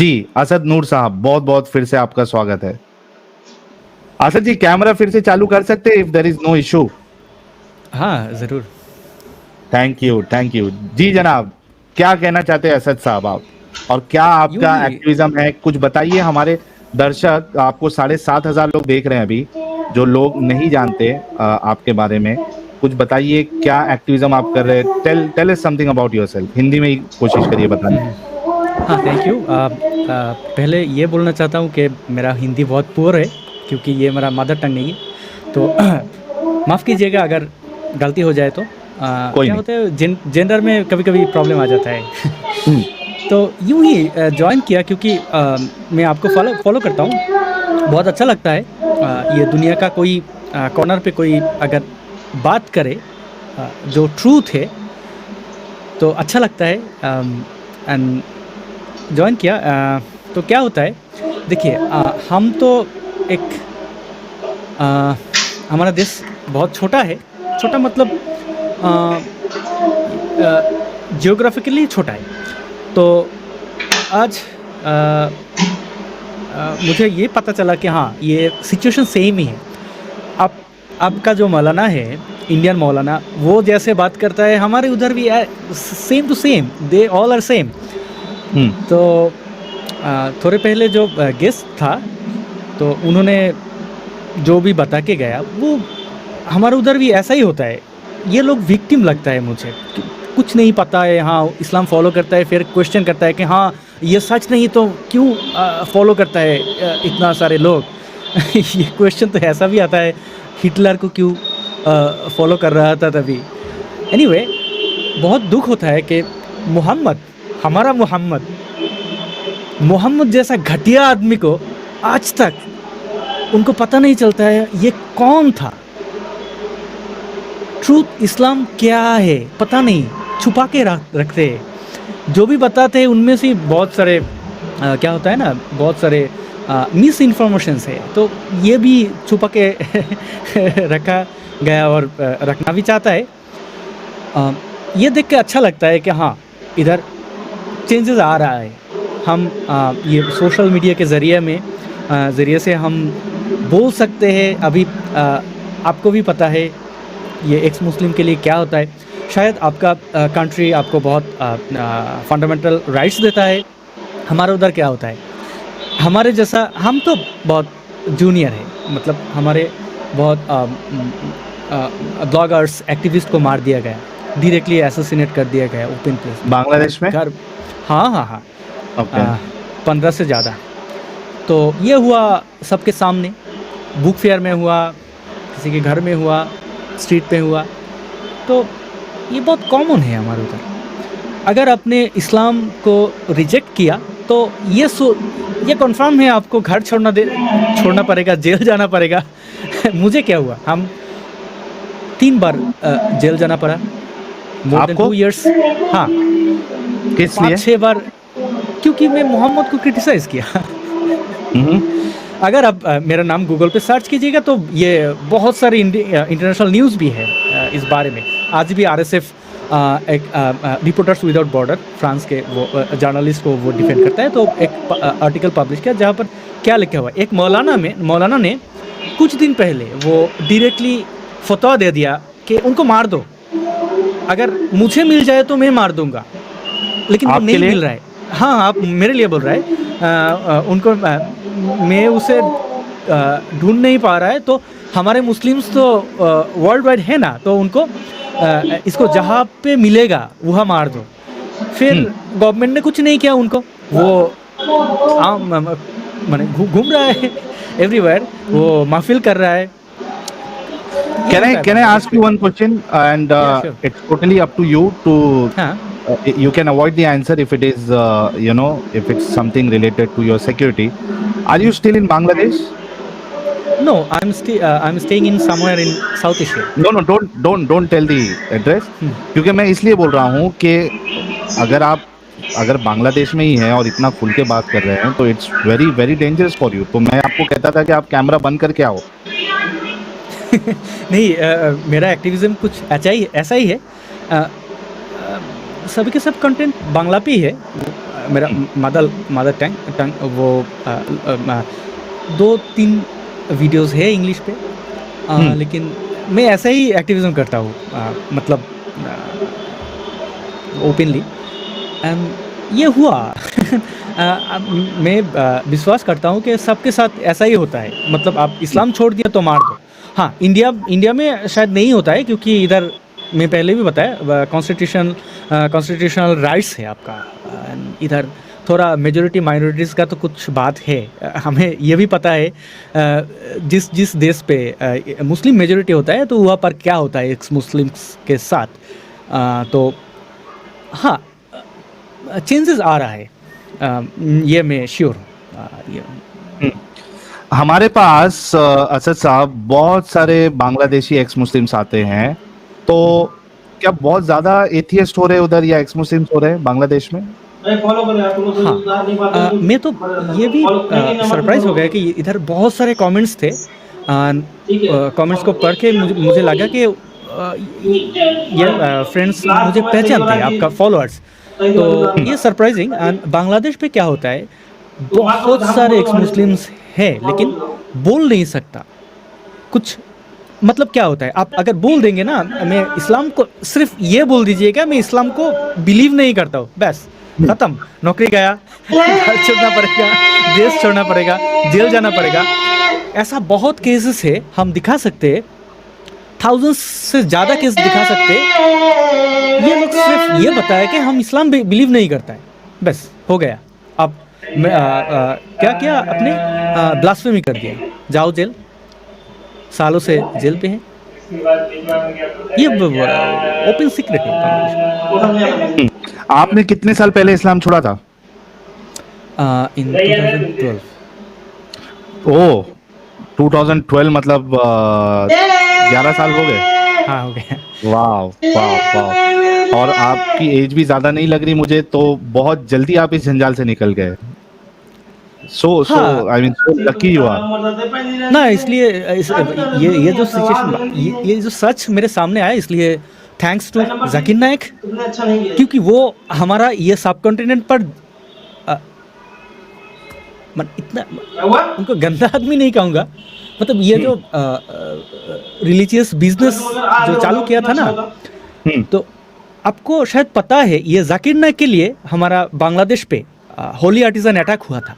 जी, असद नूर साहब, बहुत-बहुत फिर से आपका स्वागत है। असद जी, कैमरा फिर से चालू कर सकते हैं if there is no issue? हाँ, ज़रूर। Thank you, thank you. जी जनाब, क्या कहना चाहते हैं असद साहब आप? और क्या यूँ आपका ही एक्टिविज़्म है? कुछ बताइए हमारे दर्शक आपको 7,500 लोग देख रहे हैं अभी, जो लोग नहीं जानते आपके बारे में। कुछ बताइए क्या एक्टिविज़्म आप कर रहे हैं? Tell tell us something about yourself. Hindi में ही कोशिश करिए बताने की। हाँ, थैंक यू। पहले ये बोलना चाहता हूँ कि मेरा हिंदी बहुत पुअर है, क्योंकि ये मेरा मदर टंग नहीं है। तो माफ़ कीजिएगा अगर गलती हो जाए तो। कोई क्या नहीं। होता है जेंडर में कभी-कभी प्रॉब्लम आ जाता है। हुँ, तो यूँ ही जॉइन किया क्योंकि मैं आपको फ़ॉलो करता हूँ। बहुत अच्छा लगता है। ये दुनिया का कोई कॉर्नर पे कोई अगर बात करे जो ट्रूथ है, तो अच्छा लगता है। एंड जॉइन किया। तो क्या होता है, देखिए, हम तो एक अ, हमारा देश बहुत छोटा है। छोटा मतलब जियोग्राफिकली छोटा है। तो आज मुझे ये पता चला कि हाँ, ये सिचुएशन सेम ही है। अब आपका जो मौलाना है, इंडियन मौलाना, वो जैसे बात करता है हमारे उधर भी same to same, they all are same. हुँ। तो थोड़े पहले जो गेस्ट था, तो उन्होंने जो भी बता के गया वो हमारे उधर भी ऐसा ही होता है। ये लोग विक्टिम लगता है मुझे। कुछ नहीं पता है, हाँ इस्लाम फॉलो करता है, फिर क्वेश्चन करता है कि हाँ ये सच नहीं तो क्यों फॉलो करता है इतना सारे लोग। ये क्वेश्चन तो ऐसा भी आता है, हिटलर को क्यों फॉलो कर रहा था तभी। एनीवे, बहुत दुख होता है कि मोहम्मद, हमारा मोहम्मद, मोहम्मद जैसा घटिया आदमी को आज तक उनको पता नहीं चलता है ये कौन था। ट्रूथ इस्लाम क्या है पता नहीं, छुपा के रखते हैं। जो भी बताते हैं उनमें से बहुत सारे क्या होता है ना, बहुत सारे मिस इन्फॉर्मेशंस है, तो ये भी छुपा के रखा गया और रखना भी चाहता है। अ, ये देख के अच्छा लगता है कि हाँ, इधर चेंजेस आ रहा है। हम ये सोशल मीडिया के ज़रिए से हम बोल सकते हैं। अभी आपको भी पता है ये एक्स मुस्लिम के लिए क्या होता है। शायद आपका कंट्री आपको बहुत फंडामेंटल राइट्स देता है। हमारे उधर क्या होता है, हमारे जैसा हम तो बहुत जूनियर है, मतलब हमारे बहुत ब्लॉगर्स एक्टिविस्ट को मार दिया गया, डायरेक्टली असैसिनेट कर दिया गया ओपन प्लेस में। बांग्लादेश में? घर, हाँ हाँ हाँ, ओके। 15 से ज़्यादा। तो ये हुआ सबके सामने, बुक फेयर में हुआ, किसी के घर में हुआ, स्ट्रीट पे हुआ। तो ये बहुत कॉमन है हमारे उधर। अगर आपने इस्लाम को रिजेक्ट किया तो ये कन्फर्म है आपको घर छोड़ना पड़ेगा, जेल जाना पड़ेगा। मुझे क्या हुआ, हम 3 बार जेल जाना पड़ा, मोर देन आपको? 2 इयर्स। हाँ, किस लिए? 5-6 बार, क्योंकि मैं मोहम्मद को क्रिटिसाइज़ किया। हुँ, हुँ। अगर आप मेरा नाम गूगल पे सर्च कीजिएगा तो ये बहुत सारी इंटरनेशनल न्यूज़ भी है इस बारे में। आज भी आरएसएफ एक रिपोर्टर्स विदाउट बॉर्डर, फ्रांस के वो जर्नलिस्ट को वो डिफेंड करता है। तो एक आर्टिकल पब्लिश किया जहाँ पर क्या लिखा हुआ है, एक मौलाना ने कुछ दिन पहले वो डायरेक्टली फतवा दे दिया कि उनको मार दो, अगर मुझे मिल जाए तो मैं मार दूंगा, लेकिन वो आपके नहीं लिए? मिल रहा है। हाँ, आप मेरे लिए बोल रहा है। उनको मैं उसे ढूँढ नहीं पा रहा है, तो हमारे मुस्लिम्स तो वर्ल्ड वाइड है ना, तो उनको इसको जहाँ पे मिलेगा वहाँ मार दो। फिर हुँ। गवर्नमेंट ने कुछ नहीं किया उनको, वो आम माने घूम रहा है एवरीवेयर, वो महफ़िल कर रहा है। ये Can होता I है can I बांग्लादेश ask पे। you one question? And या sure. it's totally up to you to हाँ। you can avoid the answer if it is if it's something related to your security. Are you still in Bangladesh? No, I am staying in somewhere in South Asia. No, no, don't tell the address. हुँ। क्योंकि मैं इसलिए बोल रहा हूँ कि अगर आप अगर बांग्लादेश में ही हैं और इतना खुल के बात कर रहे हैं तो it's very very dangerous for you. तो मैं आपको कहता था कि आप कैमरा बंद करके आओ। नहीं, मेरा एक्टिविज़्म कुछ ऐसा ही है। सभी के सब कंटेंट बांग्ला पे ही है। मेरा मदर टंग वो 2-3 वीडियोस है इंग्लिश पे, लेकिन मैं ऐसा ही एक्टिविज्म करता हूँ, मतलब ओपनली। एंड ये हुआ मैं विश्वास करता हूँ कि सबके साथ ऐसा ही होता है, मतलब आप इस्लाम छोड़ दिया तो मार दो। हाँ, इंडिया में शायद नहीं होता है, क्योंकि इधर मैं पहले भी बताया कॉन्स्टिट्यूशनल राइट्स है आपका। इधर थोड़ा मेजॉरिटी माइनॉरिटीज़ का तो कुछ बात है, हमें ये भी पता है जिस देश पे मुस्लिम मेजॉरिटी होता है तो वहाँ पर क्या होता है एक्स मुस्लिम्स के साथ। तो हाँ, चेंजेस आ रहा है, ये मैं श्योर हूँ। हमारे पास असद साहब बहुत सारे बांग्लादेशी एक्स मुस्लिम्स आते हैं, तो क्या बहुत ज्यादा एथियस्ट हो रहे हैं उधर या एक्स मुस्लिम्स हो रहे हैं बांग्लादेश में? हाँ, मैं तो ये भी सरप्राइज हो गया कि इधर बहुत सारे कमेंट्स थे। कमेंट्स को पढ़ के मुझे लगा कि ये फ्रेंड्स मुझे पहचानते हैं, आपका फॉलोअर्स, तो ये सरप्राइजिंग। एंड बांग्लादेश पे क्या होता है, बहुत सारे एक्स मुस्लिम्स हैं लेकिन बोल नहीं सकता कुछ। मतलब क्या होता है, आप अगर बोल देंगे ना मैं इस्लाम को, सिर्फ ये बोल दीजिएगा मैं इस्लाम को बिलीव नहीं करता हूँ, बस खत्म, नौकरी गया, घर छोड़ना पड़ेगा, देश छोड़ना पड़ेगा, जेल जाना पड़ेगा। ऐसा बहुत केसेस है, हम दिखा सकते हैं, थाउजेंड्स से ज़्यादा केस दिखा सकते हैं। ये लोग सिर्फ ये बताया कि हम इस्लाम बिलीव नहीं करता है, बस हो गया। आप क्या क्या अपने ब्लास्फेमी कर दिया, जाओ जेल, सालों से जेल पे हैं। ये ओपन सीक्रेट है। आपने कितने साल पहले इस्लाम छोड़ा था? इन 2012। ओह, 2012 मतलब 11 साल हो गए। हाँ, हो गया। वाह वाह वाह, और आपकी एज भी ज्यादा नहीं लग रही मुझे, तो बहुत जल्दी आप इस जंजाल से निकल गए। I mean so lucky you are ना, इसलिए ये जो सिचुएशन, ये जो सच मेरे सामने आया, इसलिए थैंक्स टू जाकिर नायक, क्योंकि वो हमारा ये सब कॉन्टिनेंट पर इतना, उनको गंदा आदमी नहीं कहूँगा, मतलब ये जो रिलीजियस बिजनेस जो चालू किया था ना, तो आपको शायद पता है ये जाकिर नायक के लिए हमारा बांग्लादेश पे होली आर्टिजन अटैक हुआ था।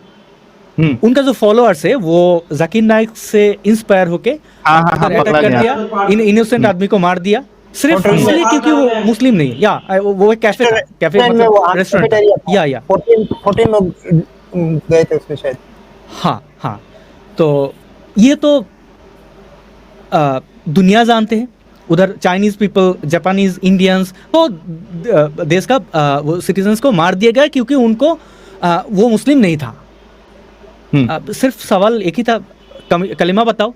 उनका जो फॉलोअर्स है वो जाकिर नायक से इंस्पायर होके अटैक कर दिया, इनोसेंट आदमी को मार दिया, सिर्फ इसलिए क्योंकि वो मुस्लिम नहीं है। या वो कैफे मतलब रेस्टोरेंट, या 14 लोग गए थे उसमें शायद। हाँ, तो ये तो दुनिया जानते हैं, उधर चाइनीज पीपल, जापानीज, इंडियंस, तो देश का वो सिटीजन्स को मार दिया गया क्योंकि उनको वो मुस्लिम नहीं था। सिर्फ सवाल एक ही था, कलिमा बताओ,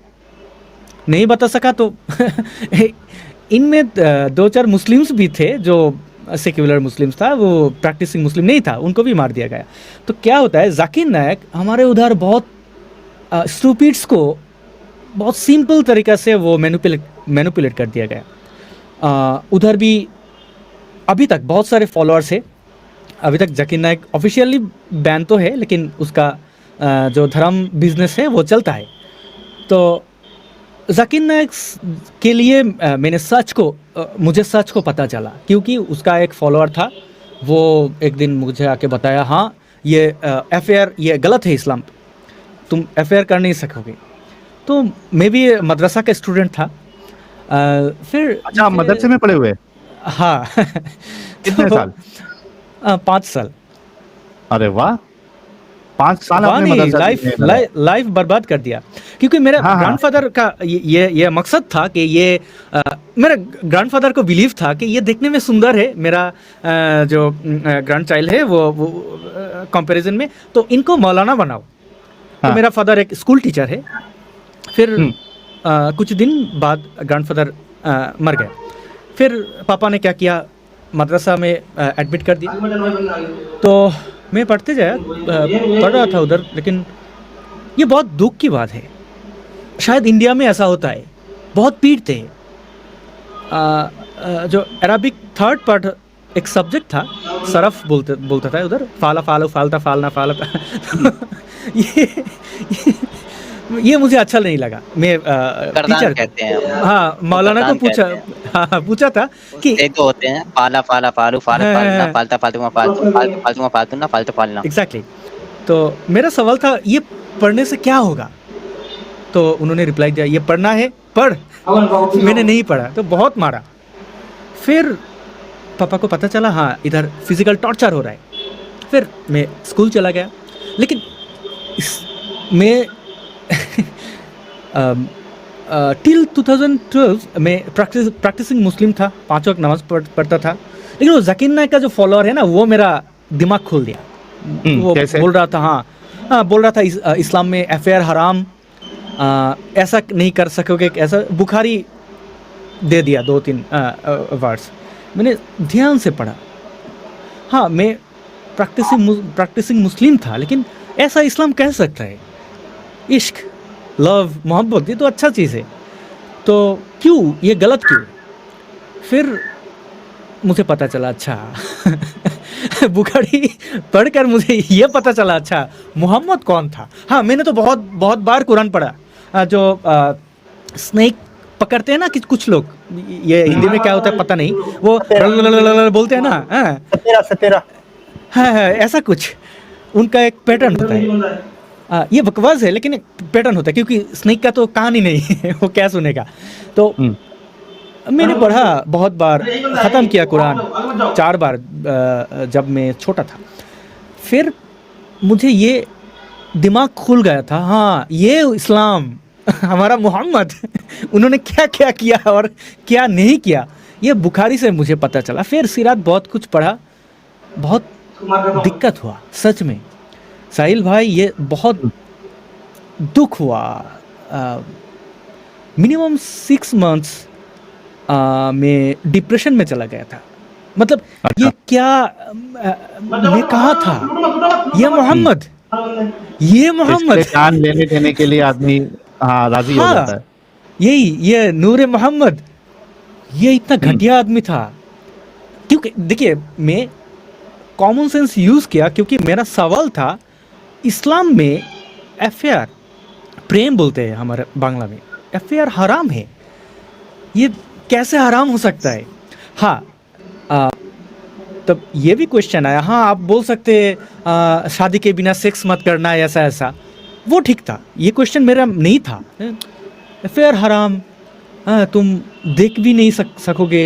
नहीं बता सका तो इनमें 2-4 मुस्लिम्स भी थे जो सेक्युलर मुस्लिम्स था, वो प्रैक्टिसिंग मुस्लिम नहीं था, उनको भी मार दिया गया। तो क्या होता है, जाकिर नायक हमारे उधर बहुत स्टूपिड्स को बहुत सिंपल तरीक़ा से वो मैनिपुलेट कर दिया गया। उधर भी अभी तक बहुत सारे फॉलोअर्स है। अभी तक जाकिर नायक ऑफिशियली बैन तो है, लेकिन उसका जो धर्म बिजनेस है वो चलता है। तो जाकिर नायक के लिए मुझे सच को पता चला, क्योंकि उसका एक फॉलोअर था, वो एक दिन मुझे आके बताया, हाँ ये अफेयर ये गलत है, इस्लाम तुम अफेयर कर नहीं सकोगे। तो मैं भी मदरसा का स्टूडेंट था। फिर अच्छा, आप मदरसे में पढ़े हुए? हाँ। कितने साल? 5 साल। अरे वाह, 5 साल आपने मदरसा लाइफ बर्बाद कर दिया, क्योंकि मेरा ग्रैंडफादर का ये मकसद था कि ये मेरा ग्रैंडफादर को बिलीव था कि ये देखने में सुंदर है, मेरा जो ग्रैंड चाइल्ड है वो कंपैरिजन में, तो इनको मौलाना बनाओ। तो मेरा फादर एक स्कूल टीचर है। फिर कुछ दिन बाद ग्रैंडफादर मर गए। फिर पापा ने क्या किया, मदरसा में एडमिट कर दिया। तो मैं पढ़ रहा था उधर, लेकिन ये बहुत दुख की बात है, शायद इंडिया में ऐसा होता है, बहुत पीटते हैं। जो अरबिक थर्ड पार्ट एक सब्जेक्ट था, सरफ बोलता था उधर, फाला फालो फालता फालना फाला ये ये मुझे अच्छा नहीं लगा। मैं करदान टीचर कहते हैं हम। हाँ मौलाना को करदान पूछा, कहते हैं। हाँ पूछा था कि एक दो होते हैं, फाला फाला फालू फालत हाँ, फालना हाँ, फालता फालतू फालतू फालतू फालतू फालतू ना फालतू फालना। एग्जैक्टली। तो मेरा सवाल था ये पढ़ने से क्या होगा, तो उन्होंने रिप्लाई दिया ये पढ़ना है पढ़। मैंने नहीं पढ़ा तो बहुत मारा। फिर पापा को पता चला हाँ इधर फिजिकल टॉर्चर हो रहा है। फिर मैं स्कूल चला गया, लेकिन मैं टिल 2012 में प्रैक्टिसिंग मुस्लिम था, 5 वक्त नमाज पढ़ता था। लेकिन वो जकीर नायक का जो फॉलोअर है ना, वो मेरा दिमाग खोल दिया। वो कैसे? बोल रहा था हाँ बोल रहा था इस्लाम में अफेयर हराम, ऐसा नहीं कर सकोगे, ऐसा बुखारी दे दिया 2-3 वर्ड्स। मैंने ध्यान से पढ़ा, हाँ मैं प्रैक्टिसिंग मुस्लिम था, लेकिन ऐसा इस्लाम कह सकता है? इश्क, लव, मोहब्बत, ये तो अच्छा चीज़ है, तो क्यों ये गलत क्यों? फिर मुझे पता चला अच्छा बुखारी पढ़कर मुझे ये पता चला अच्छा मोहम्मद कौन था। हाँ मैंने तो बहुत बार कुरान पढ़ा। जो स्नेक पकड़ते हैं ना कि कुछ लोग, ये हिंदी में क्या होता है पता नहीं, वो बोलते हैं ना, हाँ सतेरा हाँ ऐसा कुछ उनका एक पैटर्न होता है। ये बकवास है लेकिन एक पैटर्न होता है, क्योंकि स्नेक का तो कहानी नहीं है वो क्या सुनेगा। तो मैंने पढ़ा बहुत बार, ख़त्म किया कुरान 4 बार जब मैं छोटा था। फिर मुझे ये दिमाग खुल गया था, हाँ ये इस्लाम हमारा मोहम्मद उन्होंने क्या क्या किया और क्या नहीं किया, ये बुखारी से मुझे पता चला। फिर सीरात बहुत कुछ पढ़ा, बहुत दिक्कत हुआ सच में साहिल भाई, ये बहुत दुख हुआ। मिनिमम 6 मंथ्स मैं डिप्रेशन में चला गया था। मतलब ये क्या, मैं कहाँ था? ये मोहम्मद, ये मोहम्मद, इसके कान लेने देने के लिए आदमी हाँ राजी हो जाता है। यही ये नूरे मोहम्मद, ये इतना घटिया आदमी था। क्योंकि देखिए मैं कॉमन सेंस यूज़ किया, क्योंकि मेरा सवाल था इस्लाम में अफेयर, प्रेम बोलते हैं हमारे बांग्ला में, अफेयर हराम है, ये कैसे हराम हो सकता है? हाँ तब ये भी क्वेश्चन आया, हाँ आप बोल सकते हैं शादी के बिना सेक्स मत करना है, ऐसा ऐसा, वो ठीक था। ये क्वेश्चन मेरा नहीं था, अफेयर हराम, तुम देख भी नहीं सकोगे,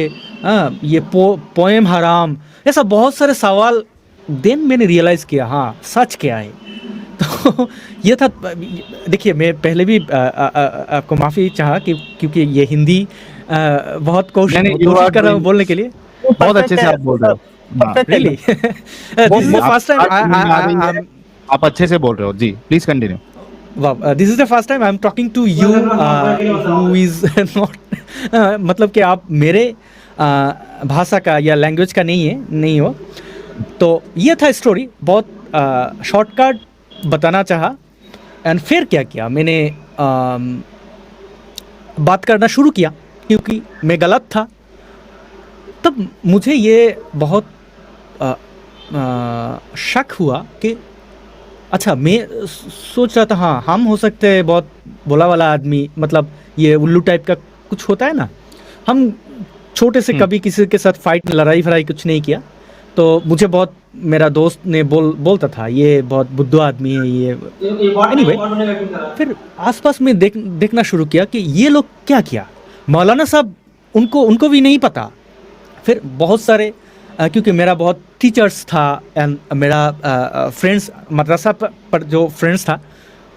ये पोएम हराम, ऐसा बहुत सारे सवाल। देन मैंने रियलाइज़ किया हाँ सच क्या है। तो ये था। देखिए मैं पहले भी आपको माफ़ी चाहा कि क्योंकि ये हिंदी बहुत कोशिश कर रहा हूँ बोलने के लिए। बहुत अच्छे से आप बोल रहे हो। रियली फर्स्ट टाइम आप अच्छे से बोल रहे हो जी, please continue. Wow, this is the first time I'm talking to you who is not मतलब कि आप मेरे भाषा का या लैंग्वेज का नहीं हो। तो ये था स्टोरी, बहुत शॉर्टकट बताना चाहा। एंड फिर क्या किया, मैंने बात करना शुरू किया क्योंकि मैं गलत था। तब मुझे ये बहुत शक हुआ कि अच्छा, मैं सोच रहा था हाँ हम हो सकते हैं बहुत भोला वाला आदमी, मतलब ये उल्लू टाइप का कुछ होता है ना, हम छोटे से कभी किसी के साथ फाइट लड़ाई फड़ाई कुछ नहीं किया। तो मुझे बहुत मेरा दोस्त ने बोलता था ये बहुत बुद्धू आदमी है ये। एनीवे, फिर आसपास में देखना शुरू किया कि ये लोग क्या किया। मौलाना साहब उनको भी नहीं पता। फिर बहुत सारे क्योंकि मेरा बहुत टीचर्स था एंड मेरा फ्रेंड्स, मदरसा पर जो फ्रेंड्स था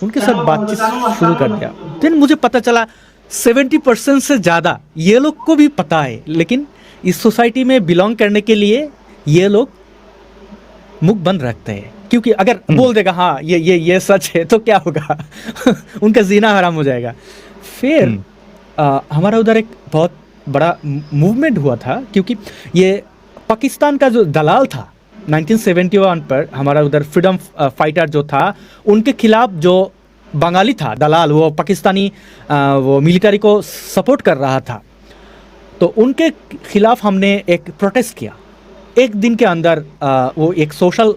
उनके साथ बातचीत शुरू कर दिया। फिर मुझे पता चला 70% से ज़्यादा ये लोग को भी पता है, लेकिन इस सोसाइटी में बिलोंग करने के लिए ये लोग मुख बंद रखते हैं। क्योंकि अगर बोल देगा हाँ ये सच है तो क्या होगा उनका जीना हराम हो जाएगा। फिर हमारा उधर एक बहुत बड़ा मूवमेंट हुआ था, क्योंकि ये पाकिस्तान का जो दलाल था 1971 पर, हमारा उधर फ्रीडम फाइटर जो था उनके खिलाफ जो बंगाली था दलाल, वो पाकिस्तानी वो मिलिट्री को सपोर्ट कर रहा था। तो उनके खिलाफ हमने एक प्रोटेस्ट किया। एक दिन के अंदर वो एक सोशल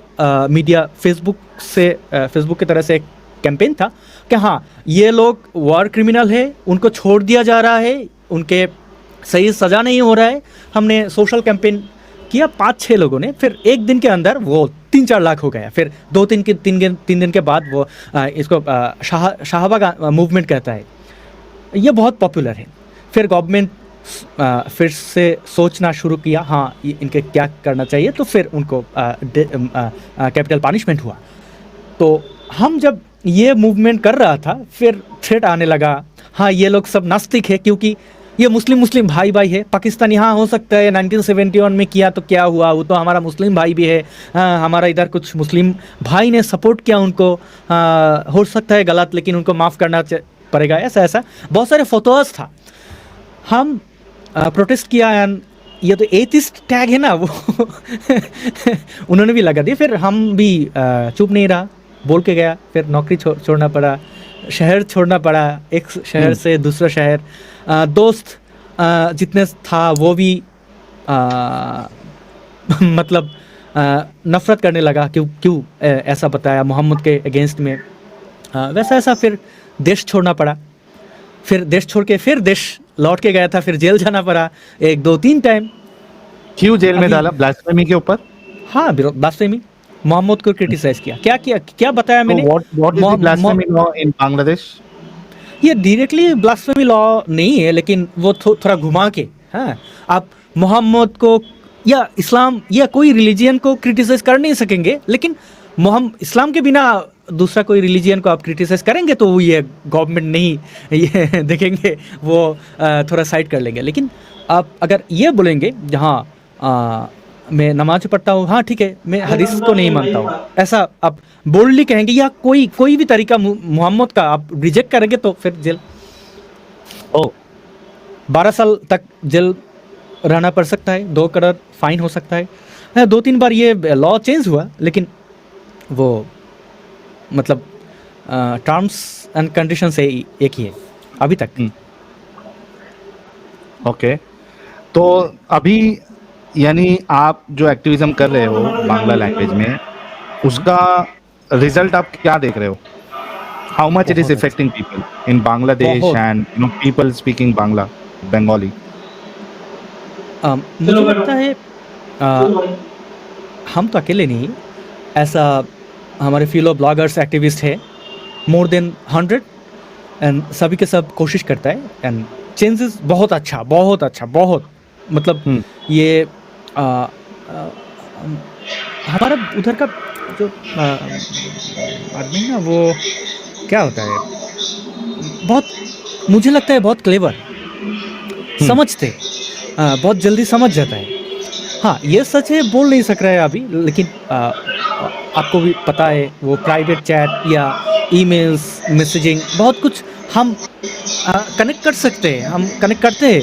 मीडिया फेसबुक की तरह से एक कैंपेन था कि हाँ ये लोग वॉर क्रिमिनल है, उनको छोड़ दिया जा रहा है, उनके सही सज़ा नहीं हो रहा है। हमने सोशल कैंपेन किया 5-6 लोगों ने, फिर एक दिन के अंदर वो 3-4 लाख हो गया। फिर 3 दिन के बाद वो इसको शाहबाग मूवमेंट कहता है, ये बहुत पॉपुलर है। फिर गवर्नमेंट फिर से सोचना शुरू किया, हाँ इनके क्या करना चाहिए, तो फिर उनको कैपिटल पनिशमेंट हुआ। तो हम जब ये मूवमेंट कर रहा था, फिर थ्रेट आने लगा, हाँ ये लोग सब नास्तिक है क्योंकि ये मुस्लिम भाई है। पाकिस्तान यहाँ हो सकता है 1971 में किया तो क्या हुआ, वो तो हमारा मुस्लिम भाई भी है। हमारा इधर कुछ मुस्लिम भाई ने सपोर्ट किया उनको, हो सकता है गलत, लेकिन उनको माफ़ करना पड़ेगा, ऐसा बहुत सारे फोटोज़ था। हम प्रोटेस्ट किया एंड ये तो एथिस्ट टैग है ना वो उन्होंने भी लगा दिया। फिर हम भी चुप नहीं रहा, बोल के गया। फिर नौकरी छोड़ना पड़ा, शहर छोड़ना पड़ा, एक शहर से दूसरा शहर। दोस्त जितने था वो भी मतलब नफ़रत करने लगा, क्यों ऐसा बताया मोहम्मद के अगेंस्ट में, वैसा फिर देश छोड़ना पड़ा। फिर देश छोड़ के फिर देश लौट के गया था, फिर जेल जाना पड़ा 1-2-3 टाइम। क्यों जेल में डाला? ब्लास्फेमी के ऊपर? हाँ, ब्लास्फेमी, मोहम्मद को क्रिटिसाइज किया। क्या बताया मैंने? What is the blasphemy law in Bangladesh? ये डायरेक्टली ब्लास्फेमी लॉ नहीं है, लेकिन वो थोड़ा घुमा के, हाँ, आप मोहम्मद को या इस्लाम या कोई रिलीजियन को क्रिटिसाइज कर नहीं सकेंगे, लेकिन इस्लाम के बिना दूसरा कोई रिलीजियन को आप क्रिटिसाइज करेंगे तो वो ये गवर्नमेंट नहीं ये देखेंगे, वो थोड़ा साइड कर लेंगे। लेकिन आप अगर ये बोलेंगे जहाँ मैं नमाज पढ़ता हूँ, हाँ ठीक है, मैं हदीस को नहीं मानता हूँ, ऐसा आप बोल्डली कहेंगे, या कोई भी तरीका मोहम्मद का आप रिजेक्ट करेंगे तो फिर जेल 12 साल तक जेल रहना पड़ सकता है, 2 करोड़ फाइन हो सकता है। 2-3 बार ये लॉ चेंज हुआ, लेकिन वो मतलब टर्म्स एंड कंडीशन से एक ही है अभी तक। ओके, तो अभी यानी आप जो एक्टिविज्म कर रहे हो बांग्ला लैंग्वेज में, उसका रिजल्ट आप क्या देख रहे हो? How much it is affecting people in Bangladesh and people speaking Bangla, Bengali? मुझे लगता है हम तो अकेले नहीं, ऐसा हमारे फीलो ब्लॉगर्स एक्टिविस्ट है मोर देन 100, एंड सभी के सब कोशिश करता है, एंड चेंजेस बहुत अच्छा मतलब ये हमारा उधर का जो आदमी ना, वो क्या होता है, बहुत मुझे लगता है बहुत क्लेवर, समझते, बहुत जल्दी समझ जाता है। हाँ ये सच है, बोल नहीं सक रहा है अभी, लेकिन आपको भी पता है वो प्राइवेट चैट या ईमेल्स, मैसेजिंग, बहुत कुछ हम कनेक्ट कर सकते हैं, हम कनेक्ट करते हैं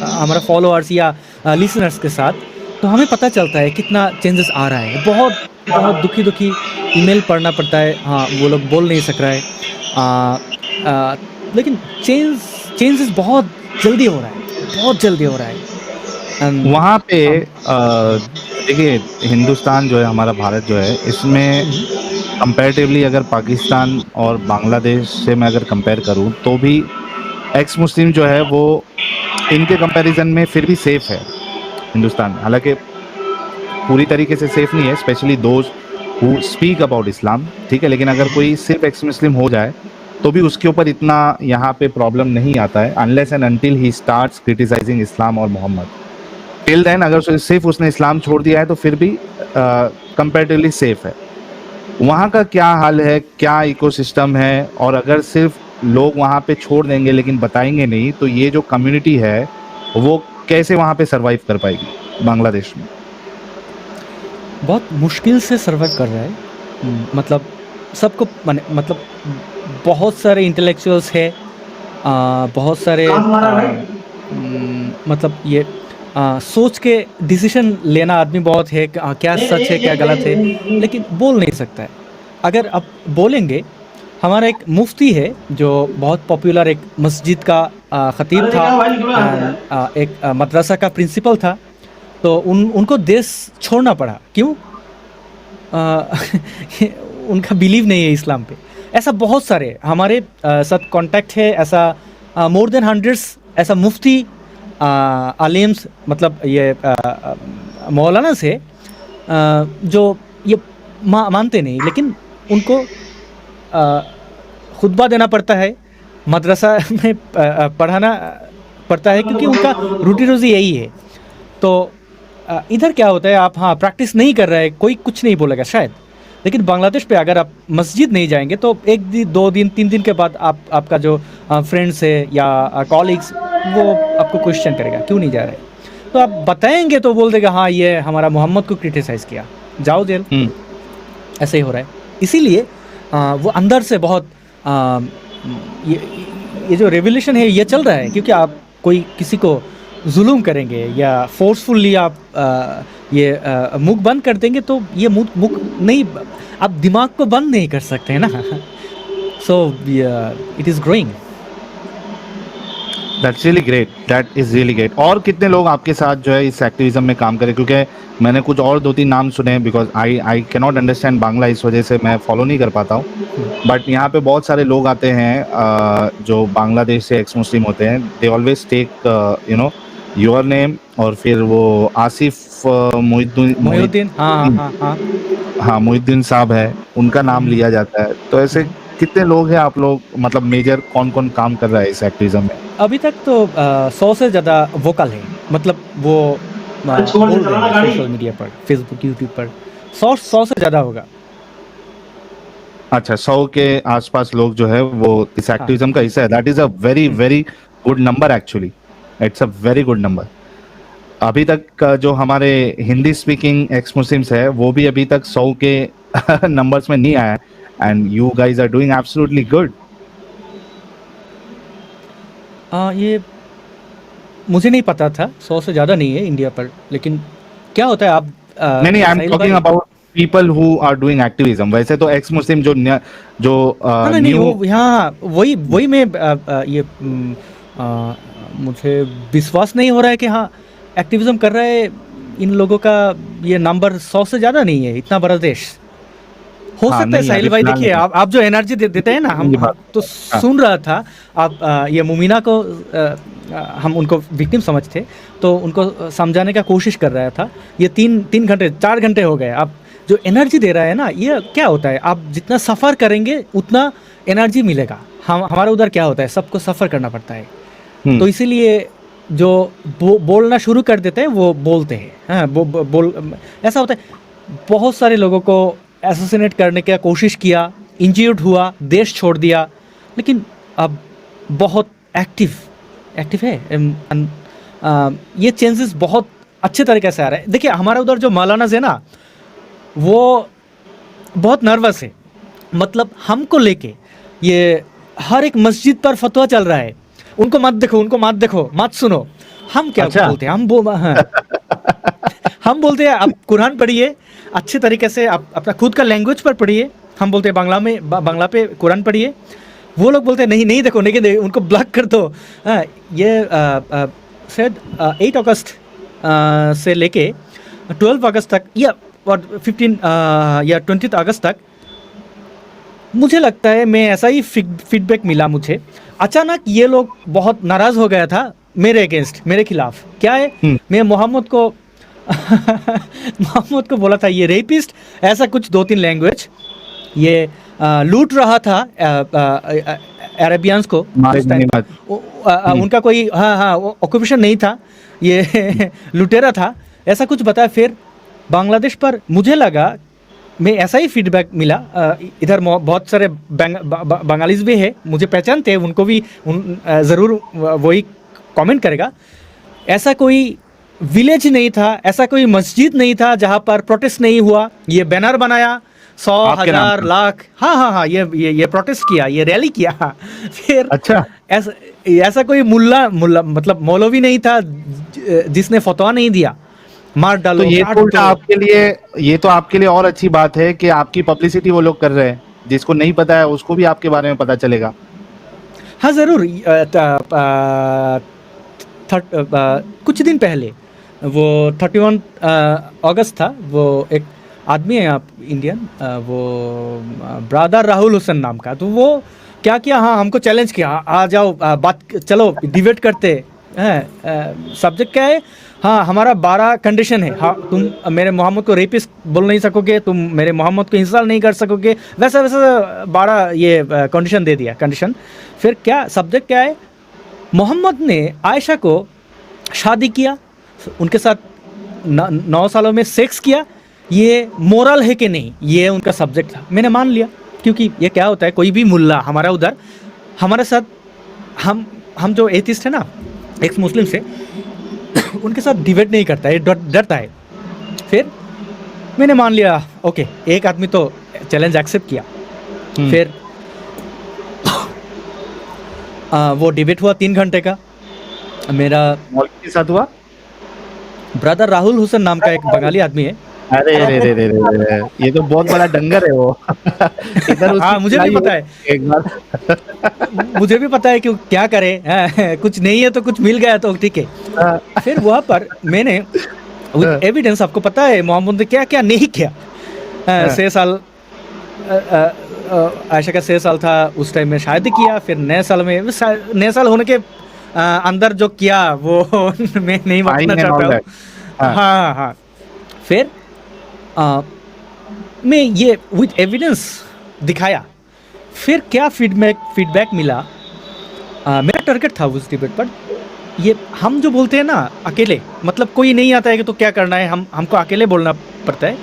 हमारा फॉलोअर्स या लिसनर्स के साथ, तो हमें पता चलता है कितना चेंजेस आ रहा है। बहुत दुखी ईमेल पढ़ना पड़ता है, हाँ वो लोग बोल नहीं सक रहा है, लेकिन चेंजेस बहुत जल्दी हो रहा है। वहाँ पे देखिए, हिंदुस्तान जो है, हमारा भारत जो है, इसमें कंपैरेटिवली अगर पाकिस्तान और बांग्लादेश से मैं अगर कंपेयर करूँ, तो भी एक्स मुस्लिम जो है वो इनके कंपैरिजन में फिर भी सेफ़ है हिंदुस्तान। हालांकि पूरी तरीके से सेफ़ नहीं है, specially those who speak about Islam, ठीक है, लेकिन अगर कोई सिर्फ एक्स मुस्लिम हो जाए तो भी उसके ऊपर इतना यहाँ पे प्रॉब्लम नहीं आता है, unless and until he starts criticising Islam और मोहम्मद। टिल देन अगर सिर्फ उसने इस्लाम छोड़ दिया है तो फिर भी कंपैरेटिवली सेफ़ है। वहाँ का क्या हाल है, क्या इकोसिस्टम है, और अगर सिर्फ लोग वहाँ पे छोड़ देंगे लेकिन बताएंगे नहीं, तो ये जो कम्युनिटी है वो कैसे वहाँ पे सरवाइव कर पाएगी बांग्लादेश में? बहुत मुश्किल से सर्वाइव कर रहा है। मतलब सबको मतलब बहुत सारे इंटेलेक्चुअल्स है, बहुत सारे मतलब ये सोच के डिसीजन लेना आदमी बहुत है, क्या सच है क्या गलत है, लेकिन बोल नहीं सकता है। अगर आप बोलेंगे, हमारा एक मुफ्ती है जो बहुत पॉपुलर, एक मस्जिद का खतीब था, एक मदरसा का प्रिंसिपल था, तो उनको देश छोड़ना पड़ा, क्यों? उनका बिलीव नहीं है इस्लाम पे। ऐसा बहुत सारे हमारे साथ कांटेक्ट है, ऐसा मोर देन हंड्रेड्स ऐसा मुफ्ती आलिम्स, मतलब ये मौलाना से जो ये मानते नहीं, लेकिन उनको खुतबा देना पड़ता है, मदरसा में पढ़ाना पड़ता है, क्योंकि उनका रोटी रोज़ी यही है। तो इधर क्या होता है, आप हाँ प्रैक्टिस नहीं कर रहे हैं, कोई कुछ नहीं बोलेगा शायद, लेकिन बांग्लादेश पे अगर आप मस्जिद नहीं जाएंगे तो 1 दिन 2 दिन 3 दिन के बाद आपका जो फ्रेंड्स है या कॉलीग्स, वो आपको क्वेश्चन करेगा क्यों नहीं जा रहे। तो आप बताएंगे तो बोल देगा हाँ ये हमारा मोहम्मद को क्रिटिसाइज़ किया, जाओ जेल। ऐसे ही हो रहा है। इसीलिए वो अंदर से बहुत ये जो रेवोल्यूशन है ये चल रहा है, क्योंकि आप कोई किसी को जुल्म करेंगे या फोर्सफुली आप ये मुख बंद कर देंगे तो ये मुख नहीं, आप दिमाग को बंद नहीं कर सकते हैं ना। So it is growing. That's really great, that is really great. और कितने लोग आपके साथ जो है इस एक्टिविज्म में काम करें? क्योंकि मैंने कुछ और 2-3 नाम सुने, because I can not understand Bangla, इस वजह से मैं फॉलो नहीं कर पाता हूँ। बट यहाँ पे बहुत सारे लोग आते हैं जो बांग्लादेश से एक्स मुस्लिम होते हैं। They always take you know your name, और फिर वो आसिफ मोहिउद्दीन, हाँ मोहिउद्दीन साहब है, उनका नाम लिया जाता है। तो ऐसे कितने लोग हैं आप लोग, मतलब मेजर कौन कौन काम कर रहा है इस एक्टिविज्म में? अभी तक तो 100 से ज़्यादा वोकल है, मतलब वो बोल रहे हैं सोशल मीडिया पर, फेसबुक, यूट्यूब पर 100 से ज़्यादा होगा। अच्छा, 100 के आसपास लोग जो है वो इस एक्टिविज्म का हिस्सा है। That is a very very good number, actually it's a very good number. अभी तक जो हमारे हिंदी स्पीकिंग एक्स मुस्लिम्स है वो भी अभी तक 100 के नंबर्स में नहीं आया, and you guys are doing absolutely good. ये मुझे नहीं पता था, 100 से ज़्यादा नहीं है इंडिया पर, लेकिन क्या होता है आप नहीं, I am talking about people who are doing activism. वैसे तो एक्स मुस्लिम जो नहीं, वो यहाँ वही मैं ये मुझे विश्वास नहीं हो रहा है कि हाँ एक्टिविज्म कर रहे हैं इन लोगों का ये नंबर 100 से ज़्यादा नहीं है। इतना बड़ा देश हो सकता है। साहिल भाई देखिए, आप जो एनर्जी देते हैं ना, हम तो सुन रहा था आप ये मुमीना को हम उनको विक्टिम समझते, तो उनको समझाने का कोशिश कर रहा था। ये 3 घंटे 4 घंटे हो गए, आप जो एनर्जी दे रहा है ना, ये क्या होता है, आप जितना सफ़र करेंगे उतना एनर्जी मिलेगा। हमारा उधर क्या होता है, सबको सफ़र करना पड़ता है, तो इसीलिए जो बोलना शुरू कर देते हैं वो बोलते हैं। हाँ, बोल ऐसा होता है। बहुत सारे लोगों को एसोसिनेट करने की कोशिश किया, इंजर्ड हुआ, देश छोड़ दिया, लेकिन अब बहुत एक्टिव है। ये चेंजेस बहुत अच्छे तरीके से आ रहा है। देखिए हमारे उधर जो मौलाना है ना, वो बहुत नर्वस है, मतलब हमको लेके ये हर एक मस्जिद पर फतवा चल रहा है, उनको मत देखो, मत सुनो। हम क्या बोलते हैं, हम बोलते हैं आप कुरान पढ़िए अच्छे तरीके से, आप अपना खुद का लैंग्वेज पर पढ़िए। हम बोलते हैं बांग्ला पे कुरान पढ़िए। वो लोग बोलते हैं नहीं देखो, उनको ब्लॉक कर दो। ये शायद 8 अगस्त से लेके 12 अगस्त तक या 15 या 20 अगस्त तक, मुझे लगता है मैं ऐसा ही फीडबैक मिला मुझे। अचानक ये लोग बहुत नाराज़ हो गया था मेरे अगेंस्ट, मेरे खिलाफ। क्या है, मैं मोहम्मद को बोला था ये रेपिस्ट, ऐसा कुछ 2-3 लैंग्वेज, ये लूट रहा था अरेबियंस को। उनका कोई ऑक्यूपेशन नहीं था, ये लुटेरा था, ऐसा कुछ बताया। फिर बांग्लादेश पर मुझे लगा, मैं ऐसा ही फीडबैक मिला। इधर बहुत सारे बंगालीज भी है, मुझे पहचानते हैं, उनको भी ज़रूर वही कमेंट करेगा। ऐसा कोई विलेज नहीं था, ऐसा कोई मस्जिद नहीं था जहाँ पर प्रोटेस्ट नहीं हुआ। ये बैनर बनाया 100, 1000, लाख, हाँ, ये प्रोटेस्ट किया, ये रैली किया। फिर अच्छा, ऐसा कोई मुल्ला मतलब मौलवी नहीं था जिसने फतवा नहीं दिया, मार डालो। तो ये तो आपके लिए और अच्छी बात है कि आपकी पब्लिसिटी वो लोग कर रहे हैं, जिसको नहीं पता है उसको भी आपके बारे में पता चलेगा। हाँ ज़रूर। कुछ दिन पहले वो 31 अगस्त था। वो एक आदमी है आप इंडियन, वो ब्रदर राहुल हुसैन नाम का। तो वो क्या किया, हाँ हमको चैलेंज किया, आ जाओ बात चलो डिबेट करते हैं। सब्जेक्ट क्या है, हाँ हमारा 12 कंडीशन है, हाँ तुम मेरे मोहम्मद को रेपिस्ट बोल नहीं सकोगे, तुम मेरे मोहम्मद को इंसल्ट नहीं कर सकोगे, वैसा वैसा 12 ये कंडीशन दे दिया कंडीशन। फिर क्या सब्जेक्ट क्या है, मोहम्मद ने आयशा को शादी किया, उनके साथ 9 सालों में सेक्स किया, ये मोरल है कि नहीं, ये उनका सब्जेक्ट था। मैंने मान लिया, क्योंकि ये क्या होता है, कोई भी मुल्ला हमारा उधर हमारे साथ, हम जो एथिस्ट है ना, एक्स मुस्लिम से, उनके साथ डिबेट नहीं करता है, डरता है। फिर मैंने मान लिया, ओके एक आदमी तो चैलेंज एक्सेप्ट किया। फिर वो डिबेट हुआ 3 घंटे का। मेरा मौलवी के साथ हुआ? ब्रदर राहुल हुसैन नाम का एक बंगाली आदमी है। अरे रे रे रे रे रे, ये तो बहुत बड़ा डंगर है वो। इधर उसकी हाँ मुझे भी लड़ाई पता हो है, एक बार। मुझे भी पता है कि क्या करे, कुछ नहीं है तो कुछ मिल गया तो ठीक है। फिर वहाँ पर मैंने विद एविडेंस, आपको पता है मोहम्मद ने क्या क्या नहीं किया। 6 साल आयशा का 6 साल था उस टाइम में शादी किया। फिर नए साल होने के अंदर जो किया वो मैं नहीं बताना Lying and all चाहता हूँ। that. हाँ हाँ। फिर मैं ये विद एविडेंस दिखाया। फिर क्या फीडबैक मिला, मेरा टारगेट था उस डिबेट पर, ये हम जो बोलते हैं ना अकेले, मतलब कोई नहीं आता है कि तो क्या करना है, हमको अकेले बोलना पड़ता है।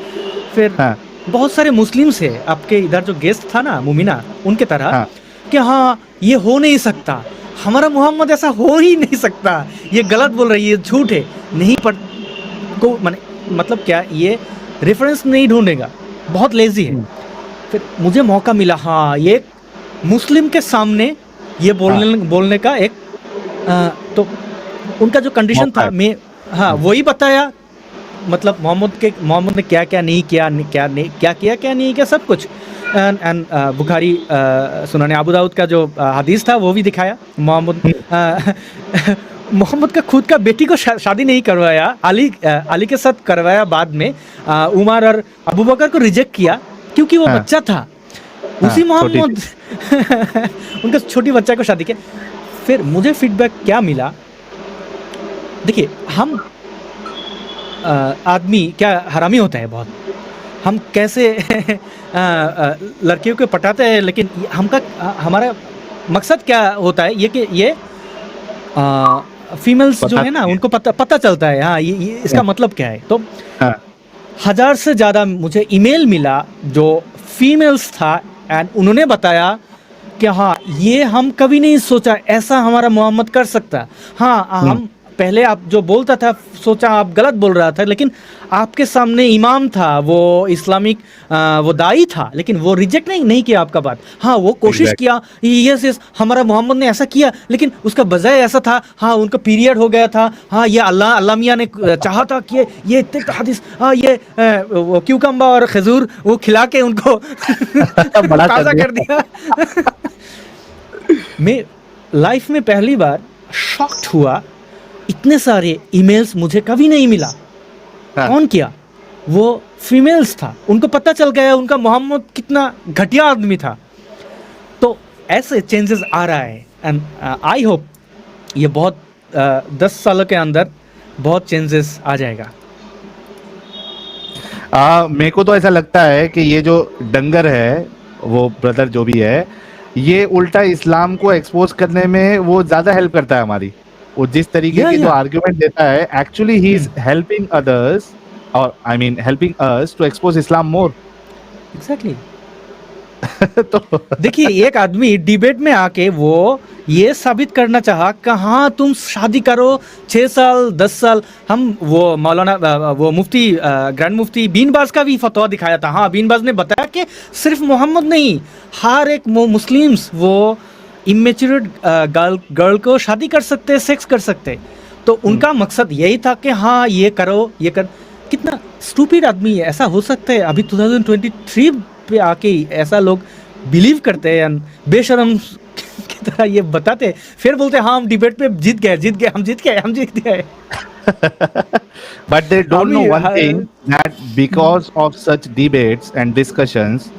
फिर हाँ। बहुत सारे मुस्लिम्स है आपके इधर, जो गेस्ट था ना मुमिना, उनके तरह हाँ। कि हाँ ये हो नहीं सकता, हमारा मोहम्मद ऐसा हो ही नहीं सकता, ये गलत बोल रही है, झूठ है, नहीं पढ़ को मतलब क्या, ये रेफरेंस नहीं ढूंढेगा, बहुत लेजी है। फिर मुझे मौका मिला, हाँ ये मुस्लिम के सामने ये बोलने का एक तो उनका जो कंडीशन था, मैं हाँ वही बताया, मतलब मोहम्मद ने क्या क्या नहीं किया, क्या नहीं किया, सब कुछ। एंड बुखारी सुनान अबू दाऊद का जो हदीस था वो भी दिखाया। मोहम्मद का खुद का बेटी को शादी नहीं करवाया, अली के साथ करवाया, बाद में उमर और अबू बकर को रिजेक्ट किया क्योंकि वो बच्चा था। उसी मोहम्मद उनका छोटी बच्चा को शादी किया। फिर मुझे फीडबैक क्या मिला, देखिए हम आदमी क्या हरामी होता है बहुत, हम कैसे लड़कियों को पटाते हैं, लेकिन हमारा मकसद क्या होता है, ये कि ये फीमेल्स जो है ना उनको पता चलता है, हाँ ये इसका मतलब क्या है। तो 1000 से ज़्यादा मुझे ईमेल मिला जो फीमेल्स था, एंड उन्होंने बताया कि हाँ ये हम कभी नहीं सोचा ऐसा हमारा मोहम्मद कर सकता। हाँ हम पहले आप जो बोलता था सोचा आप गलत बोल रहा था, लेकिन आपके सामने इमाम था, वो इस्लामिक वो दाई था, लेकिन वो रिजेक्ट नहीं किया आपका बात। हाँ वो कोशिश किया, यस हमारा मोहम्मद ने ऐसा किया, लेकिन उसका बजाय ऐसा था, हाँ उनका पीरियड हो गया था, हाँ ये अल्लाह मियाँ ने चाहा था कि ये हदीस, हाँ ये वो क्यूकम्बा और खजूर वो खिला के उनको ताज़ा कर दिया। मैं लाइफ में पहली बार शॉक्ड हुआ, इतने सारे ईमेल्स मुझे कभी नहीं मिला। कौन किया, वो फीमेल्स था, उनको पता चल गया उनका मोहम्मद कितना घटिया आदमी था। तो ऐसे चेंजेस आ रहा है, एंड आई होप ये बहुत 10 सालों के अंदर बहुत चेंजेस आ जाएगा। मेरे को तो ऐसा लगता है कि ये जो डंगर है, वो ब्रदर जो भी है, ये उल्टा इस्लाम को एक्सपोज करने में वो ज्यादा हेल्प करता है हमारी। वो जिस तरीके की जो आर्ग्यूमेंट देता है, actually he is helping others, और I mean helping us to expose Islam more. Exactly. तो देखिए एक आदमी डिबेट में आके वो ये साबित करना चाहा कि हाँ तुम शादी करो 6 साल 10 साल। हम वो मौलाना वो मुफ्ती ग्रैंड मुफ्ती बीन बाज का भी फतवा दिखाया था। हाँ बीन बाज ने बताया कि सिर्फ मोहम्मद नहीं, हर एक मुस्लिम्स वो इमेच्योर गर्ल को शादी कर सकते, सेक्स कर सकते। तो उनका मकसद यही था कि हाँ ये करो, ये कर। कितना स्टूपिड आदमी है, ऐसा हो सकता है अभी 2023 पे आके ऐसा लोग बिलीव करते हैं, बेशरम की तरह ये बताते, फिर बोलते हैं हाँ हम डिबेट पे जीत गए, हम जीत गए। But they don't know अभी one thing, that because of such debates and discussions,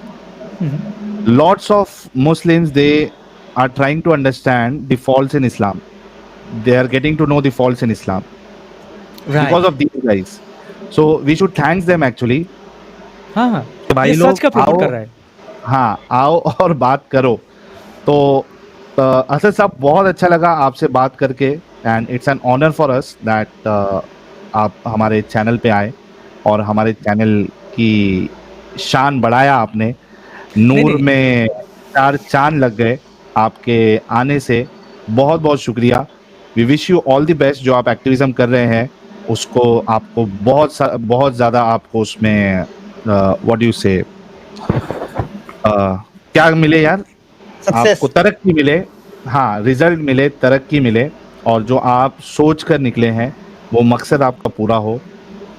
lots of Muslims, they are trying to understand the faults in Islam. They are getting to know the faults in Islam because right, of these guys. So we should thank them actually. हाँ हाँ, कि भाई ये सच लोग का promote आओ, कर रहा है। हाँ आओ और बात करो। तो असद साहब, बहुत अच्छा लगा आपसे बात करके, and it's an honour for us that आप हमारे चैनल पे आए और हमारे चैनल की शान बढ़ाया आपने। नूर नहीं। में चार चांद लग गए आपके आने से। बहुत बहुत शुक्रिया। We wish you all the best. जो आप एक्टिविज्म कर रहे हैं उसको आपको बहुत ज़्यादा आपको उसमें व्हाट यू से क्या मिले यार, सक्सेस। आपको तरक्की मिले। हाँ, रिजल्ट मिले, तरक्की मिले, और जो आप सोच कर निकले हैं वो मकसद आपका पूरा हो।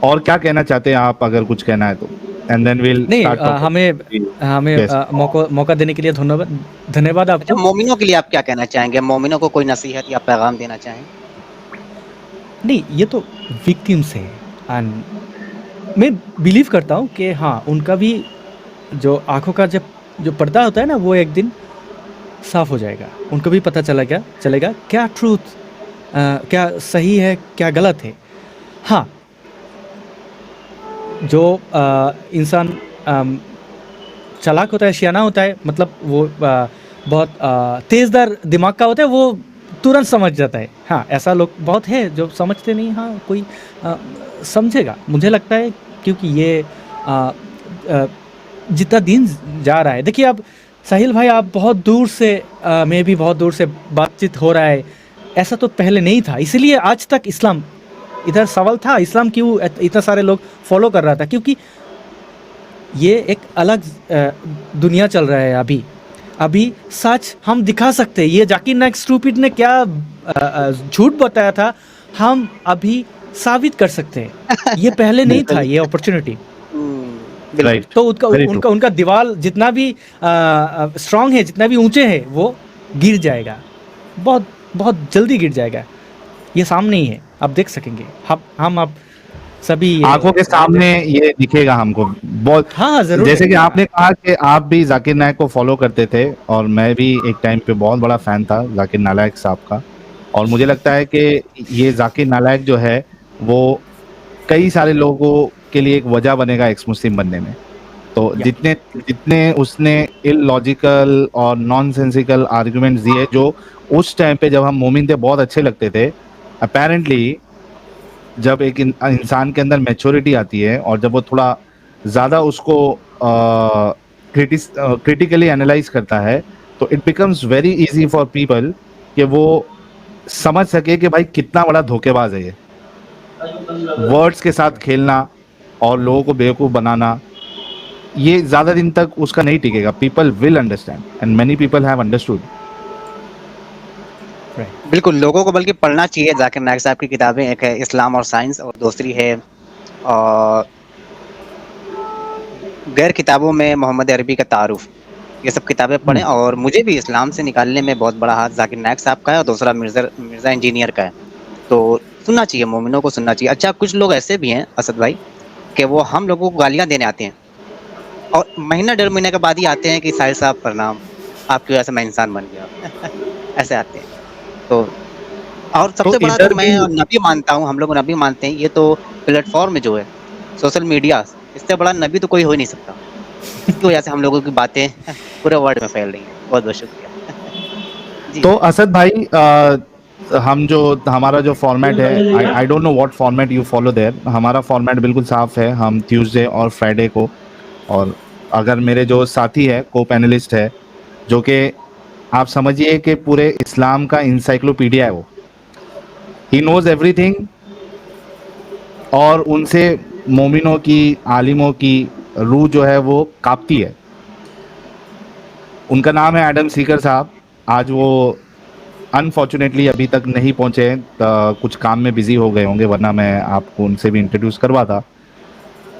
और क्या कहना चाहते हैं आप, अगर कुछ कहना है तो? एंड देन विल नहीं, स्टार्ट हमें Yes. मौका देने के लिए धन्यवाद अच्छा, आपको। मोमिनों के लिए आप क्या कहना चाहेंगे? मोमिनों को कोई नसीहत या पैगाम देना चाहें? नहीं, ये तो विक्टिम्स है, एंड मैं बिलीव करता हूँ कि हाँ, उनका भी जो आँखों का जो पर्दा होता है ना, वो एक दिन साफ हो जाएगा। उनको भी पता चलेगा क्या ट्रूथ, क्या सही है, क्या गलत है। हाँ, जो इंसान चालाक होता है, सियाना होता है, मतलब वो बहुत तेज़दार दिमाग का होता है, वो तुरंत समझ जाता है। हाँ, ऐसा लोग बहुत है जो समझते नहीं। हाँ, कोई समझेगा, मुझे लगता है, क्योंकि ये जितना दिन जा रहा है, देखिए अब साहिल भाई, आप बहुत दूर से, मैं भी बहुत दूर से बातचीत हो रहा है, ऐसा तो पहले नहीं था। इसीलिए आज तक इस्लाम, इधर सवाल था इस्लाम क्यों इतना सारे लोग फॉलो कर रहा था, क्योंकि ये एक अलग दुनिया चल रहा है। अभी सच हम दिखा सकते हैं। ये जाकिर नाइक स्टूपिड ने क्या झूठ बताया था, हम अभी साबित कर सकते हैं। ये पहले नहीं था ये अपॉर्चुनिटी। राइट। तो उनका दीवार जितना भी स्ट्रांग है, जितना भी ऊंचे है, वो गिर जाएगा, बहुत बहुत जल्दी गिर जाएगा। ये सामने ही है, आप देख सकेंगे। हम अब सभी आंखों के सामने ये दिखेगा हमको बहुत। हाँ, जरूर। जैसे कि आपने कहा कि आप भी जाकिर नायक को फॉलो करते थे, और मैं भी एक टाइम पे बहुत बड़ा फैन था जाकिर नालायक साहब का। और मुझे लगता है कि ये जाकिर नालायक जो है वो कई सारे लोगों के लिए एक वजह बनेगा एक्स मुस्लिम बनने में। तो जितने उसने इलॉजिकल और नॉनसेंसिकल आर्गुमेंट्स दिए, जो उस टाइम पे जब हम मोमिन थे बहुत अच्छे लगते थे, अपेरेंटली जब एक इंसान के अंदर मैच्योरिटी आती है और जब वो थोड़ा ज़्यादा उसको क्रिटिकली एनालाइज करता है, तो it becomes very easy for people कि वो समझ सके कि भाई कितना बड़ा धोखेबाज है ये। वर्ड्स के साथ खेलना और लोगों को बेवकूफ़ बनाना, ये ज़्यादा दिन तक उसका नहीं टिकेगा। People will understand, and many people have understood. बिल्कुल, लोगों को बल्कि पढ़ना चाहिए जाकिर नाइक साहब की किताबें। एक है इस्लाम और साइंस, और दूसरी है गैर किताबों में मोहम्मद अरबी का तारुफ। ये सब किताबें पढ़ें। और मुझे भी इस्लाम से निकालने में बहुत बड़ा हाथ जाकिर नाइक साहब का है, और दूसरा मिर्ज़ा इंजीनियर का है। तो सुनना चाहिए, मोमिनों को सुनना चाहिए। अच्छा, कुछ लोग ऐसे भी हैं असद भाई कि वो हम लोगों को गालियाँ देने आते हैं, और महीना 1.5 महीने के बाद ही आते हैं कि साहिल साहब प्रणाम, आपकी वजह से मैं इंसान बन गया। ऐसे आते हैं। तो और सबसे बड़ा तो मैं नबी मानता हूँ, हम लोग नबी मानते हैं। ये तो प्लेटफॉर्म जो है सोशल मीडिया, इससे बड़ा नबी तो कोई हो ही नहीं सकता। इसकी वजह से हम लोगों की बातें पूरे वर्ल्ड में फैल रही हैं। बहुत बहुत शुक्रिया। तो असद भाई, हम जो हमारा जो फॉर्मेट है, I don't know what format you follow there. हमारा फॉर्मेट बिल्कुल साफ है। हम ट्यूसडे और फ्राइडे को, और अगर मेरे जो साथी है, को पैनलिस्ट है, जो कि आप समझिए कि पूरे इस्लाम का इंसाइक्लोपीडिया है, वो ही नोज एवरीथिंग, और उनसे मोमिनों की, आलिमों की रूह जो है वो कांपती है। उनका नाम है एडम सीकर साहब। आज वो अनफॉर्चुनेटली अभी तक नहीं पहुंचे, कुछ काम में बिजी हो गए होंगे, वरना मैं आपको उनसे भी इंट्रोड्यूस करवाता।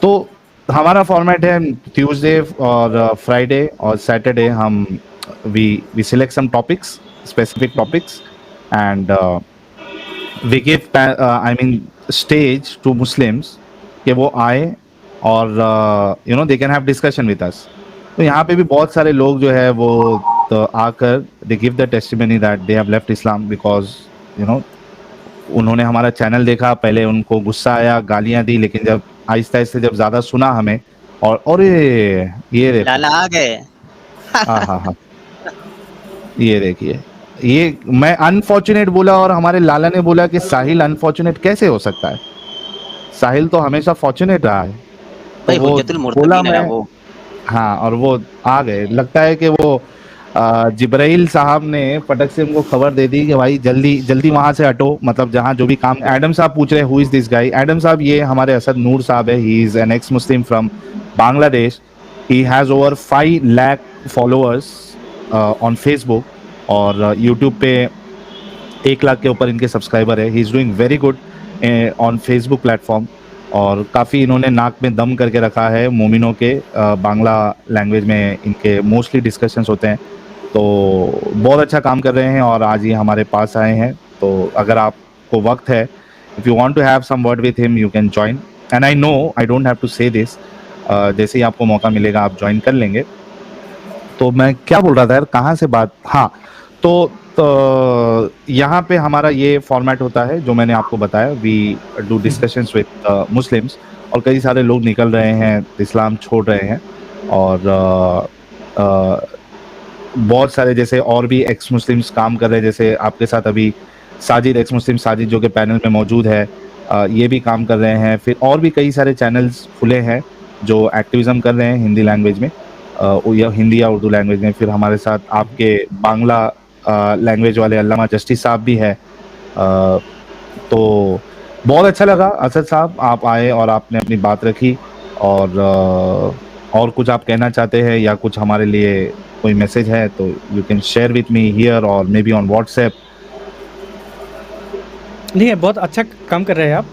तो हमारा फॉर्मेट है ट्यूसडे और फ्राइडे और सैटरडे हम we select some topics, specific topics, and we give stage to Muslims कि वो आए और you know they can have discussion with us. तो यहाँ पे भी बहुत सारे लोग जो है वो तो आकर they give the testimony that they have left Islam because you know उन्होंने हमारा चैनल देखा, पहले उनको गुस्सा आया, गालियां दी, लेकिन जब आहिस्ता आहिस्ता जब ज़्यादा सुना हमें और ये देखो, लाला आ गए। हाँ हाँ हाँ, ये देखिए, ये मैं अनफॉर्चुनेट बोला और हमारे लाला ने बोला कि साहिल अनफॉर्चुनेट कैसे हो सकता है, साहिल तो हमेशा फॉर्चुनेट रहा है। भाई तो वो हुज्जतुल बोला मुर्तकीन है मैं, वो। हाँ, और वो आ गए। लगता है कि वो जिब्राइल साहब ने फटक से उनको खबर दे दी कि भाई जल्दी जल्दी वहां से हटो, मतलब जहां जो भी काम। एडम साहब पूछ रहे हैं who is this guy. Adam साहब ये हमारे असद नूर साहब है, he is an x Muslim from Bangladesh. He has over 5 lakh followers on Facebook और यूट्यूब पे 1 लाख के ऊपर इनके सब्सक्राइबर है। He is doing very good on Facebook platform और काफ़ी इन्होंने नाक में दम करके रखा है मोमिनों के। बांग्ला लैंग्वेज में इनके मोस्टली डिस्कशंस होते हैं, तो बहुत अच्छा काम कर रहे हैं और आज ये हमारे पास आए हैं। तो अगर आपको वक्त है, if you want to have some word with him you can join, and I know I don't have to say this, जैसे ही आपको मौका मिलेगा आप ज्वाइन कर लेंगे। तो मैं क्या बोल रहा था यार, कहाँ से बात, हाँ, तो यहाँ पे हमारा ये फॉर्मेट होता है जो मैंने आपको बताया, we do discussions with Muslims, और कई सारे लोग निकल रहे हैं, इस्लाम छोड़ रहे हैं, और बहुत सारे जैसे और भी एक्स मुस्लिम्स काम कर रहे हैं, जैसे आपके साथ अभी साजिद, एक्स मुस्लिम साजिद जो कि पैनल में मौजूद है, ये भी काम कर रहे हैं। फिर और भी कई सारे चैनल्स खुले हैं जो एक्टिविज्म कर रहे हैं हिंदी लैंग्वेज में, या हिंदी या उर्दू लैंग्वेज में। फिर हमारे साथ आपके बांग्ला लैंग्वेज वाले अल्लामा जस्टिस साहब भी है। तो बहुत अच्छा लगा असद साहब, आप आए और आपने अपनी बात रखी, और कुछ आप कहना चाहते हैं या कुछ हमारे लिए कोई मैसेज है तो you can share with me here और मे बी ऑन व्हाट्सएप। नहीं है, बहुत अच्छा काम कर रहे हैं आप।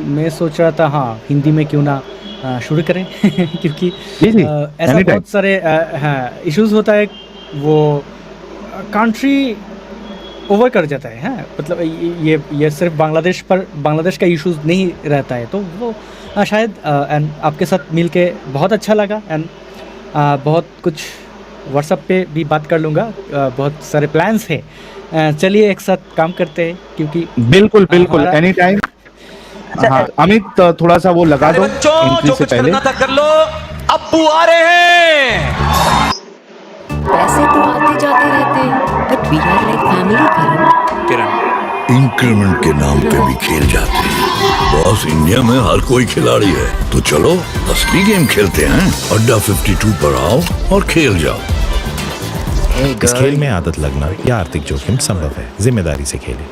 मैं सोच रहा था हाँ हिंदी में क्यों ना शुरू करें क्योंकि जी जी, ऐसा anytime। बहुत सारे हाँ इश्यूज होता है, वो कंट्री ओवर कर जाता है, हाँ मतलब ये सिर्फ बांग्लादेश का इश्यूज नहीं रहता है, तो वो शायद एंड आपके साथ मिलके बहुत अच्छा लगा, एंड बहुत कुछ व्हाट्सएप पे भी बात कर लूँगा, बहुत सारे प्लान्स है। चलिए एक साथ काम करते हैं क्योंकि बिल्कुल बिल्कुल, हमारा- एनी टाइम। हाँ अमित, थोड़ा सा वो लगा दो एंट्री से पहले। कर लो, अप्पू आ रहे हैं। पैसे तो आते जाते रहते, but we are like family करण। इंक्रीमेंट के नाम पे भी खेल जाते हैं। बॉस इंडिया में हर कोई खिलाड़ी है, तो चलो असली गेम खेलते हैं। अड्डा 52 पर आओ और खेल जाओ। इस खेल में आदत लगना या आर्थिक जोखिम संभव है, जिम्मेदारी से खेलें।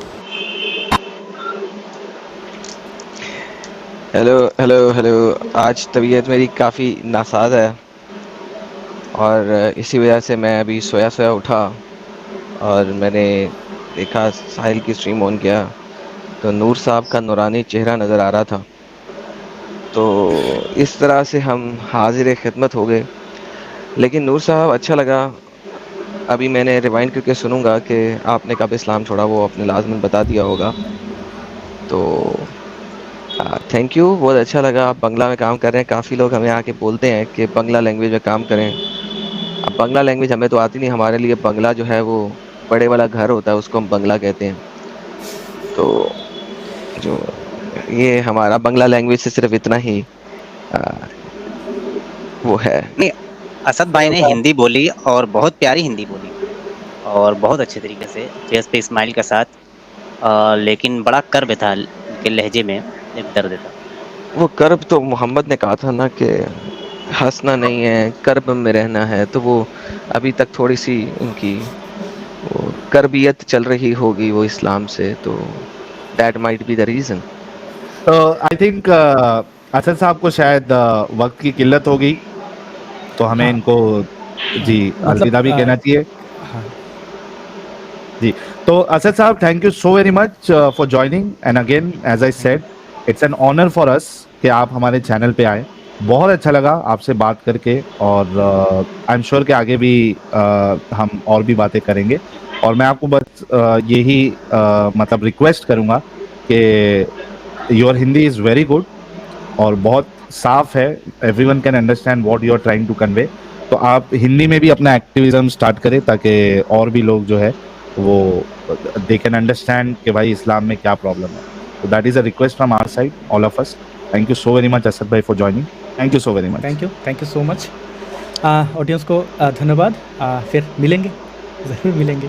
हेलो हेलो हेलो, आज तबीयत मेरी काफ़ी नासाज है और इसी वजह से मैं अभी सोया उठा और मैंने देखा साहिल की स्ट्रीम ऑन किया तो नूर साहब का नूरानी चेहरा नज़र आ रहा था। तो इस तरह से हम हाजिर खिदमत हो गए। लेकिन नूर साहब अच्छा लगा, अभी मैंने रिवाइंड करके सुनूंगा कि आपने कब इस्लाम छोड़ा, वो अपने लाजमन बता दिया होगा। तो थैंक यू, बहुत अच्छा लगा। आप बंगला में काम कर रहे हैं, काफ़ी लोग हमें आके बोलते हैं कि बंगला लैंग्वेज में काम करें। अब बंगला लैंग्वेज हमें तो आती नहीं, हमारे लिए बंगला जो है वो बड़े वाला घर होता है, उसको हम बंगला कहते हैं। तो जो ये हमारा बंगला लैंग्वेज से सिर्फ इतना ही वो है। नहीं, असद भाई ने हिंदी बोली और बहुत प्यारी हिंदी बोली और बहुत अच्छे तरीके से, फेस पे स्माइल के साथ। लेकिन बड़ा कर्ब था उनके लहजे में, एक दर्द था। वो कर्ब तो मोहम्मद ने कहा था ना कि हंसना नहीं है, कर्ब में रहना है। तो वो अभी तक थोड़ी सी उनकी वो कर्बियत चल रही होगी वो इस्लाम से, तो that might be the reason. I think Asad साहब को शायद वक्त की किल्लत हो गई, तो हमें हाँ। इनको जी अलविदा भी कहना चाहिए। हाँ जी, तो असद साहब, thank you so very much for joining, and again as I said it's an honour for us कि आप हमारे चैनल पे आए। बहुत अच्छा लगा आपसे बात करके, और आई एम श्योर कि आगे भी हम और भी बातें करेंगे। और मैं आपको बस यही मतलब रिक्वेस्ट करूँगा कि your Hindi is very good और बहुत साफ है, everyone can understand what you are trying to convey. तो आप हिंदी में भी अपना एक्टिविज्म स्टार्ट करें ताकि और भी लोग जो है वो दे कैन अंडरस्टैंड कि भाई इस्लाम में क्या प्रॉब्लम है। तो that is a request from our side, all of us. Thank you so very much Asad भाई for joining, thank you so very much. Thank you so much. Audience को धन्यवाद। फिर मिलेंगे, ज़रूर मिलेंगे।